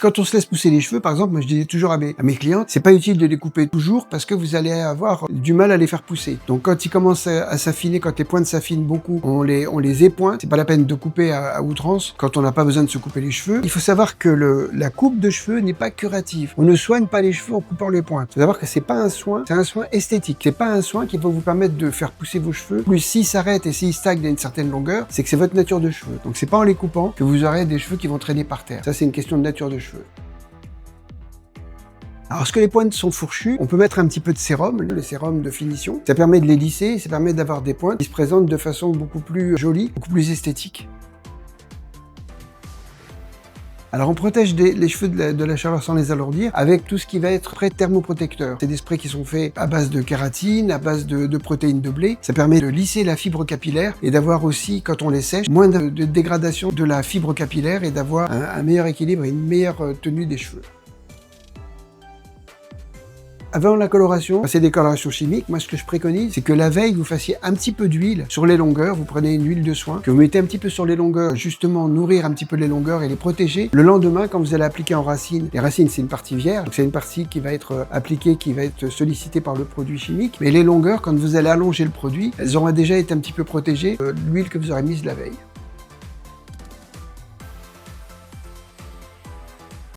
Quand on se laisse pousser les cheveux, par exemple, moi je dis toujours à mes clientes, c'est pas utile de les couper toujours parce que vous allez avoir du mal à les faire pousser. Donc quand ils commencent à s'affiner, quand les pointes s'affinent beaucoup, on les épointe. C'est pas la peine de couper à outrance quand on n'a pas besoin de se couper les cheveux. Il faut savoir que la coupe de cheveux n'est pas curative. On ne soigne pas les cheveux en coupant les pointes. Il faut savoir que c'est pas un soin, c'est un soin esthétique. C'est pas un soin qui va vous permettre de faire pousser vos cheveux. Plus s'ils s'arrêtent et s'ils stagnent à une certaine longueur, c'est que c'est votre nature de cheveux. Donc c'est pas en les coupant que vous aurez des cheveux qui vont traîner par terre. Ça c'est une question de nature de cheveux. Alors, lorsque les pointes sont fourchues, on peut mettre un petit peu de sérum, le sérum de finition. Ça permet de les lisser, ça permet d'avoir des pointes qui se présentent de façon beaucoup plus jolie, beaucoup plus esthétique. Alors on protège les cheveux de la chaleur sans les alourdir avec tout ce qui va être spray thermoprotecteur. C'est des sprays qui sont faits à base de kératine, à base de protéines de blé. Ça permet de lisser la fibre capillaire et d'avoir aussi, quand on les sèche, moins de dégradation de la fibre capillaire et d'avoir un meilleur équilibre et une meilleure tenue des cheveux. Avant la coloration, c'est des colorations chimiques. Moi, ce que je préconise, c'est que la veille, vous fassiez un petit peu d'huile sur les longueurs. Vous prenez une huile de soin, que vous mettez un petit peu sur les longueurs, justement nourrir un petit peu les longueurs et les protéger. Le lendemain, quand vous allez appliquer en racines, les racines, c'est une partie vierge, c'est une partie qui va être appliquée, qui va être sollicitée par le produit chimique. Mais les longueurs, quand vous allez allonger le produit, elles auront déjà été un petit peu protégées de l'huile que vous aurez mise la veille.